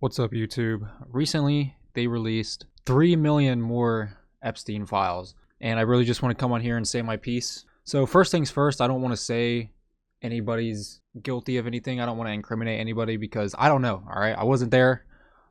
What's up, YouTube? Recently, they released 3 million more Epstein files, and I really just want to come on here and say my piece. So, first things first, I don't want to say anybody's guilty of anything. I don't want to incriminate anybody because I don't know, all right? I wasn't there.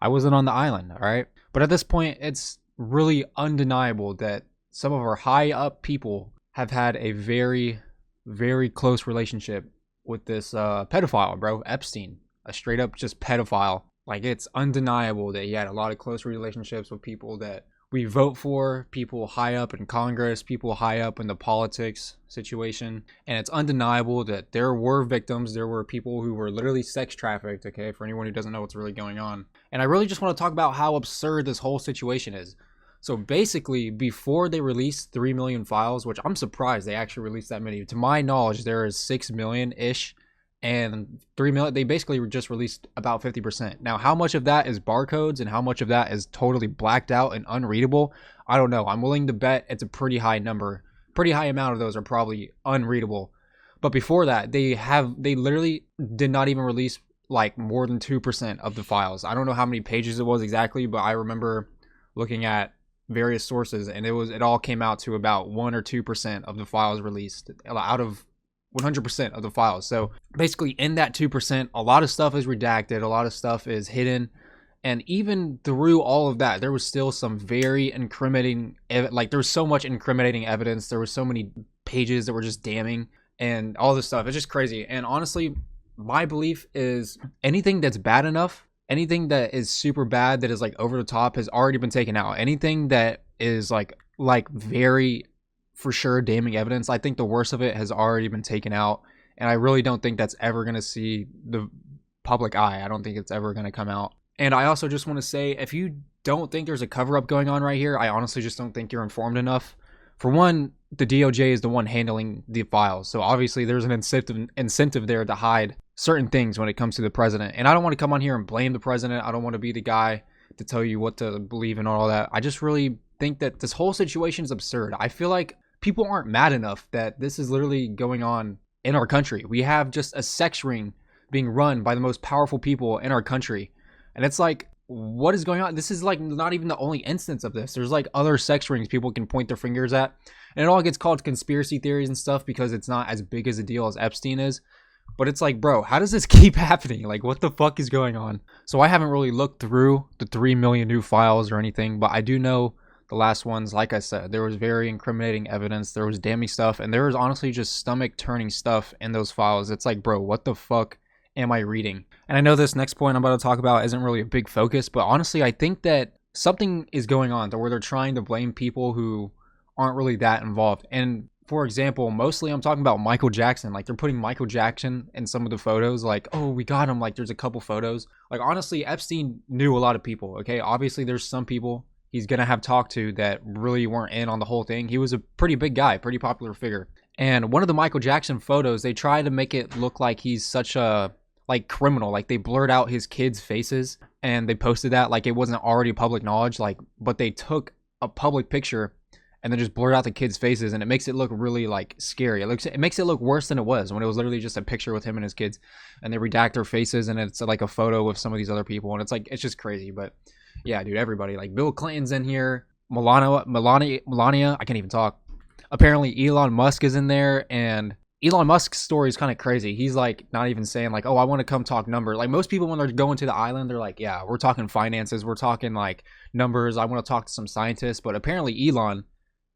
I wasn't on the island, all right? But at this point, it's really undeniable that some of our high up people have had a very, very close relationship with this pedophile, bro, Epstein. A straight up just pedophile. Like, it's undeniable that he had a lot of close relationships with people that we vote for, people high up in Congress, people high up in the politics situation. And it's undeniable that there were victims. There were people who were literally sex trafficked, okay, for anyone who doesn't know what's really going on. And I really just want to talk about how absurd this whole situation is. So basically, before they released 3 million files, which I'm surprised they actually released that many. To my knowledge, there is 6 million-ish. And 3 million, they basically just released about 50%. Now, how much of that is barcodes and how much of that is totally blacked out and unreadable, I don't know. I'm willing to bet it's a pretty high number. Pretty high amount of those are probably unreadable. But before that, they literally did not even release like more than 2% of the files. I don't know how many pages it was exactly, but I remember looking at various sources and it all came out to about 1 or 2% of the files released out of 100% of the files. So basically in that 2%, a lot of stuff is redacted, a lot of stuff is hidden. And even through all of that, there was still some very incriminating, like there was so much incriminating evidence. There were so many pages that were just damning and all this stuff. It's just crazy. And honestly, my belief is anything that's bad enough, anything that is super bad, that is like over the top, has already been taken out. Anything that is like very for sure damning evidence, I think the worst of it has already been taken out, and I really don't think that's ever going to see the public eye. I don't think it's ever going to come out. And I also just want to say, if you don't think there's a cover-up going on right here, I honestly just don't think you're informed enough. For one, the DOJ is the one handling the files, so obviously there's an incentive there to hide certain things when it comes to the president. And I don't want to come on here and blame the president. I don't want to be the guy to tell you what to believe in and all that. I just really think that this whole situation is absurd. I feel like people aren't mad enough that this is literally going on in our country. We have just a sex ring being run by the most powerful people in our country. And it's like, what is going on? This is like not even the only instance of this. There's like other sex rings people can point their fingers at. And it all gets called conspiracy theories and stuff because it's not as big as a deal as Epstein is. But it's like, bro, how does this keep happening? Like, what the fuck is going on? So I haven't really looked through the 3 million new files or anything, but I do know the last ones, like I said, there was very incriminating evidence, there was damning stuff, and there was honestly just stomach-turning stuff in those files. It's like, bro, what the fuck am I reading? And I know this next point I'm about to talk about isn't really a big focus, but honestly, I think that something is going on to where they're trying to blame people who aren't really that involved. And for example, mostly I'm talking about Michael Jackson. Like, they're putting Michael Jackson in some of the photos, like, oh, we got him. Like, there's a couple photos. Like, honestly, Epstein knew a lot of people, okay? Obviously, there's some people he's going to have talked to that really weren't in on the whole thing. He was a pretty big guy, pretty popular figure. And one of the Michael Jackson photos, they try to make it look like he's such a, like, criminal. Like, they blurred out his kids' faces and they posted that like it wasn't already public knowledge. Like, but they took a public picture and then just blurred out the kids' faces, and it makes it look really, like, scary. It makes it look worse than it was when it was literally just a picture with him and his kids, and they redact their faces and it's like a photo with some of these other people, and it's like, it's just crazy. But yeah, dude, everybody, like Bill Clinton's in here, Melania, I can't even talk. Apparently Elon Musk is in there, and Elon Musk's story is kind of crazy. He's like not even saying like, oh, I want to come talk numbers. Like, most people when they're going to the island, they're like, yeah, we're talking finances, we're talking like numbers, I want to talk to some scientists. But apparently Elon,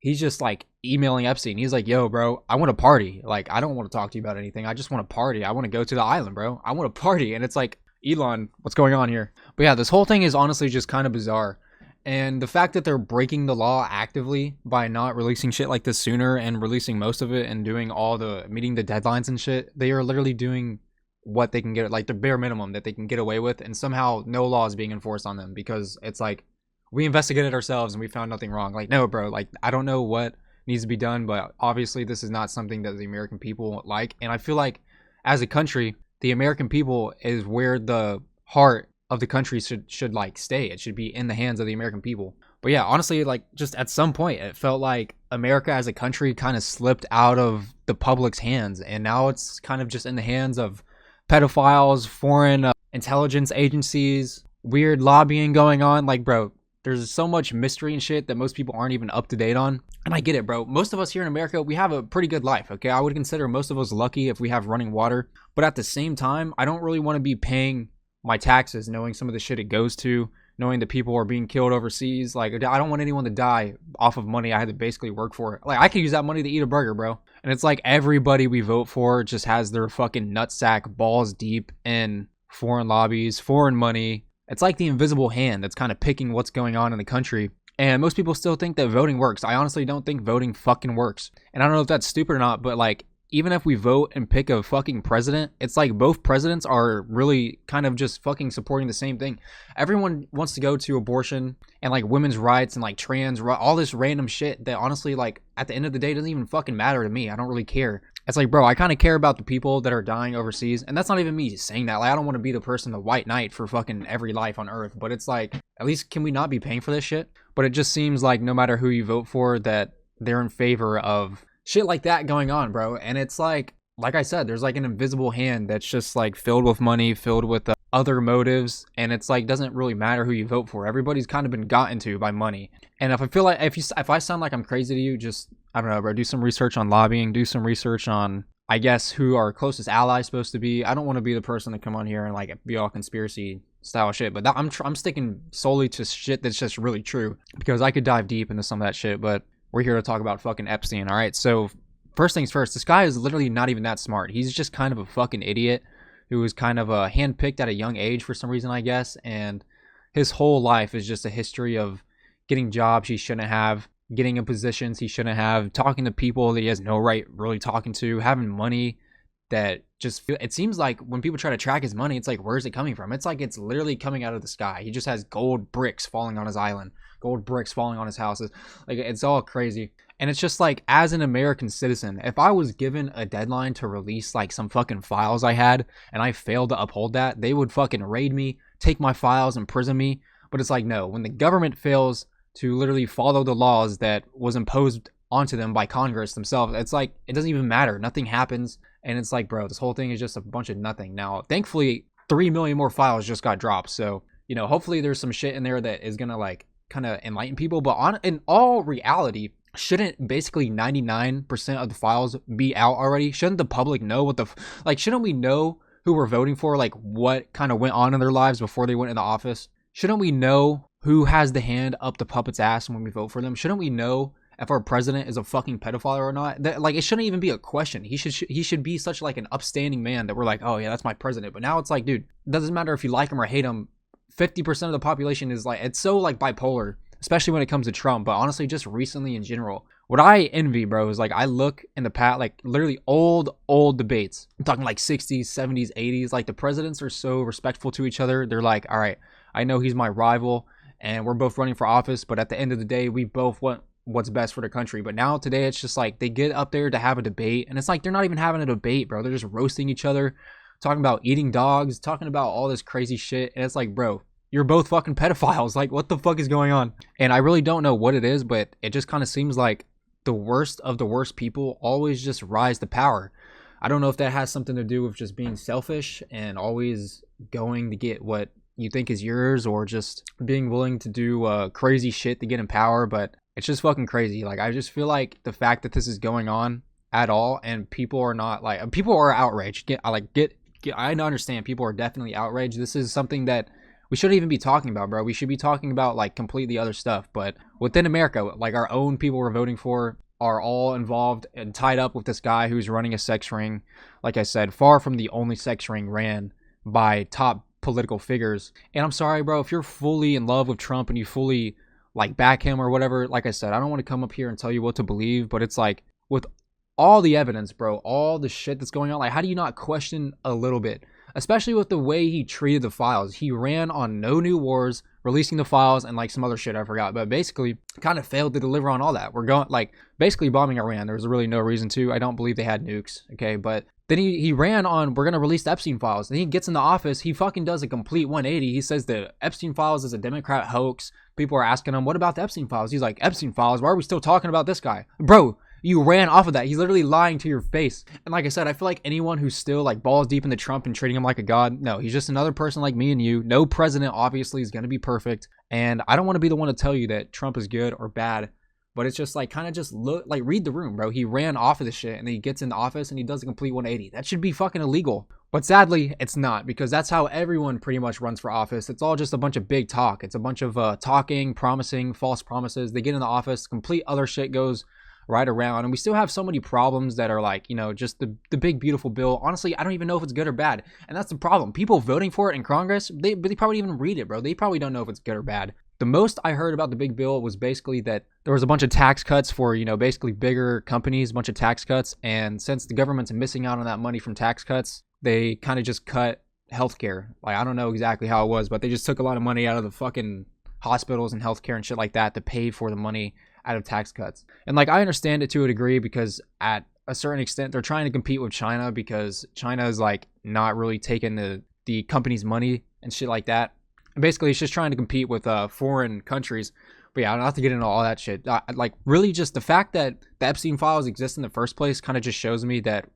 he's just like emailing Epstein. He's like, yo, bro, I want to party. Like, I don't want to talk to you about anything. I just want to party. I want to go to the island, bro. I want to party. And it's like, Elon, what's going on here? But yeah, this whole thing is honestly just kind of bizarre. And the fact that they're breaking the law actively by not releasing shit like this sooner and releasing most of it and doing all the meeting the deadlines and shit, they are literally doing what they can get, like the bare minimum that they can get away with, and somehow no law is being enforced on them because it's like, we investigated ourselves and we found nothing wrong. Like, no, bro, like, I don't know what needs to be done, but obviously this is not something that the American people like. And I feel like as a country, the American people is where the heart of the country should like stay. It should be in the hands of the American people. But yeah, honestly, like, just at some point it felt like America as a country kind of slipped out of the public's hands, and now it's kind of just in the hands of pedophiles, foreign intelligence agencies, weird lobbying going on. Like, bro, there's so much mystery and shit that most people aren't even up to date on. And I get it, bro. Most of us here in America, we have a pretty good life, okay? I would consider most of us lucky if we have running water. But at the same time, I don't really want to be paying my taxes knowing some of the shit it goes to, knowing that people are being killed overseas. Like, I don't want anyone to die off of money I had to basically work for. Like, I could use that money to eat a burger, bro. And it's like everybody we vote for just has their fucking nutsack balls deep in foreign lobbies, foreign money. It's like the invisible hand that's kind of picking what's going on in the country. And most people still think that voting works. I honestly don't think voting fucking works. And I don't know if that's stupid or not, but like, even if we vote and pick a fucking president, it's like both presidents are really kind of just fucking supporting the same thing. Everyone wants to go to abortion and like women's rights and like trans, all this random shit that honestly, like, at the end of the day doesn't even fucking matter to me. I don't really care. It's like, bro, I kind of care about the people that are dying overseas. And that's not even me saying that. Like, I don't want to be the person, the white knight for fucking every life on earth. But it's like, at least can we not be paying for this shit? But it just seems like no matter who you vote for, that they're in favor of shit like that going on, bro. And it's like I said, there's like an invisible hand that's just like filled with money, filled with other motives. And it's like, doesn't really matter who you vote for. Everybody's kind of been gotten to by money. And if I feel like, if I sound like I'm crazy to you, just, I don't know, bro, do some research on lobbying, do some research on, I guess, who our closest ally is supposed to be. I don't want to be the person to come on here and like be all conspiracy style shit, but I'm sticking solely to shit that's just really true, because I could dive deep into some of that shit, but we're here to talk about fucking Epstein, all right? So first things first, this guy is literally not even that smart. He's just kind of a fucking idiot who was kind of handpicked at a young age for some reason, I guess, and his whole life is just a history of getting jobs he shouldn't have, getting in positions he shouldn't have, talking to people that he has no right really talking to, having money that just, it seems like when people try to track his money, it's like, where's it coming from? It's like it's literally coming out of the sky. He just has gold bricks falling on his island, gold bricks falling on his houses. Like, it's all crazy. And it's just like, as an American citizen, if I was given a deadline to release like some fucking files I had and I failed to uphold that, they would fucking raid me, take my files, imprison me. But it's like, no, when the government fails to literally follow the laws that was imposed onto them by Congress themselves, it's like, it doesn't even matter. Nothing happens. And it's like, bro, this whole thing is just a bunch of nothing. Now, thankfully, 3 million more files just got dropped. So, you know, hopefully there's some shit in there that is going to like kind of enlighten people. But in all reality, shouldn't basically 99% of the files be out already? Shouldn't the public know what like, shouldn't we know who we're voting for? Like, what kind of went on in their lives before they went into office? Shouldn't we know who has the hand up the puppet's ass when we vote for them? Shouldn't we know if our president is a fucking pedophile or not? That, like, it shouldn't even be a question. He should be such like an upstanding man that we're like, oh yeah, that's my president. But now it's like, dude, it doesn't matter if you like him or hate him. 50% of the population is like, it's so like bipolar, especially when it comes to Trump, but honestly just recently in general. What I envy, bro, is like, I look in the past, like literally old debates. I'm talking like 60s, 70s, 80s. Like, the presidents are so respectful to each other. They're like, all right, I know he's my rival and we're both running for office, but at the end of the day, we both want what's best for the country. But now today, it's just like they get up there to have a debate, and it's like they're not even having a debate, bro. They're just roasting each other, talking about eating dogs, talking about all this crazy shit. And it's like, bro, you're both fucking pedophiles. Like, what the fuck is going on? And I really don't know what it is, but it just kind of seems like the worst of the worst people always just rise to power. I don't know if that has something to do with just being selfish and always going to get what you think is yours, or just being willing to do crazy shit to get in power. But it's just fucking crazy. Like, I just feel like the fact that this is going on at all, and people are not like, people are outraged. I understand people are definitely outraged. This is something that we shouldn't even be talking about, bro. We should be talking about like completely other stuff. But within America, like, our own people we're voting for are all involved and tied up with this guy who's running a sex ring. Like I said, far from the only sex ring ran by top political figures. And I'm sorry, bro, if you're fully in love with Trump and you fully like back him or whatever, like I said, I don't want to come up here and tell you what to believe, but it's like, with all the evidence, bro, all the shit that's going on, like, how do you not question a little bit? Especially with the way he treated the files. He ran on no new wars, releasing the files, and like some other shit I forgot, but basically kind of failed to deliver on all that. We're going, like, basically bombing Iran. There was really no reason to. I don't believe they had nukes, okay? But then he ran on, we're going to release the Epstein files. Then he gets in the office, he fucking does a complete 180. He says the Epstein files is a Democrat hoax. People are asking him, what about the Epstein files? He's like, Epstein files? Why are we still talking about this guy? Bro, You ran off of that. He's literally lying to your face. And like I said, I feel like anyone who's still like balls deep into Trump and treating him like a god, no, he's just another person like me and you. No president obviously is going to be perfect. And I don't want to be the one to tell you that Trump is good or bad. But it's just like, kind of just look, like, read the room, bro. He ran off of this shit and then he gets into office and he does a complete 180. That should be fucking illegal. But sadly, it's not, because that's how everyone pretty much runs for office. It's all just a bunch of big talk. It's a bunch of talking, promising, false promises. They get in the office, complete other shit goes right around. And we still have so many problems that are like, you know, just the big, beautiful bill. Honestly, I don't even know if it's good or bad. And that's the problem. People voting for it in Congress, they probably didn't even read it, bro. They probably don't know if it's good or bad. The most I heard about the big bill was basically that there was a bunch of tax cuts for, you know, basically bigger companies, a bunch of tax cuts. And since the government's missing out on that money from tax cuts, they kind of just cut healthcare. Like, I don't know exactly how it was, but they just took a lot of money out of the fucking hospitals and healthcare and shit like that to pay for the money out of tax cuts. And like, I understand it to a degree, because at a certain extent, they're trying to compete with China, because China is like not really taking the company's money and shit like that. And basically, it's just trying to compete with foreign countries. But yeah, I don't have to get into all that shit. Like, really, just the fact that the Epstein files exist in the first place kind of just shows me that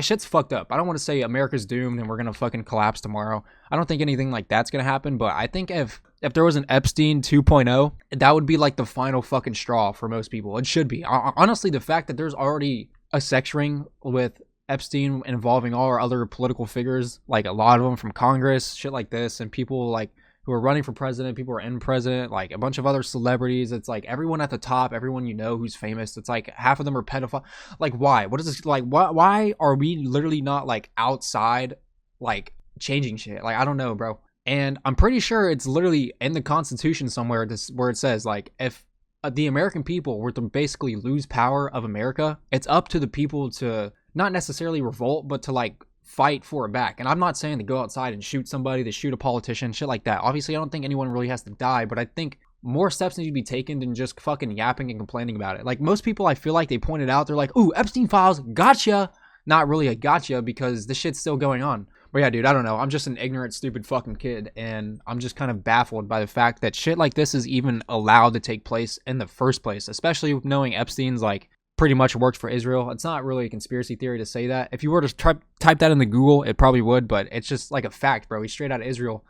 shit's fucked up. I don't want to say America's doomed and we're gonna fucking collapse tomorrow. I don't think anything like that's gonna happen. But I think if there was an Epstein 2.0, that would be like the final fucking straw for most people. It should be. Honestly, the fact that there's already a sex ring with Epstein involving all our other political figures, like a lot of them from Congress, shit like this, and people like who are running for president, people who are in president, like a bunch of other celebrities. It's like everyone at the top, everyone you know who's famous. It's like half of them are pedophile. Like, why? What is this? Like, why are we literally not like outside, like changing shit? Like, I don't know, bro. And I'm pretty sure it's literally in the Constitution somewhere, where it says like, if the American people were to basically lose power of America, it's up to the people to not necessarily revolt, but to like fight for it back. And I'm not saying to go outside and shoot somebody, to shoot a politician, shit like that. Obviously, I don't think anyone really has to die, but I think more steps need to be taken than just fucking yapping and complaining about it. Like, most people, I feel like they pointed out, they're like, ooh, Epstein files, gotcha. Not really a gotcha, because this shit's still going on. But yeah, dude, I don't know. I'm just an ignorant, stupid fucking kid, and I'm just kind of baffled by the fact that shit like this is even allowed to take place in the first place, especially knowing Epstein's like pretty much worked for Israel. It's not really a conspiracy theory to say that. If you were to type that into Google, it probably would, but it's just like a fact, bro. He's straight out of Israel.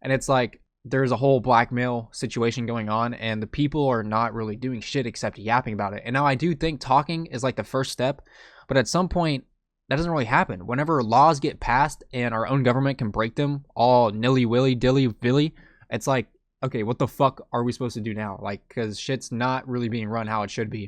And it's like, there's a whole blackmail situation going on, and the people are not really doing shit except yapping about it. And now I do think talking is like the first step, but at some point, that doesn't really happen. Whenever laws get passed and our own government can break them all nilly-willy, dilly-villy, it's like, okay, what the fuck are we supposed to do now? Like, because shit's not really being run how it should be.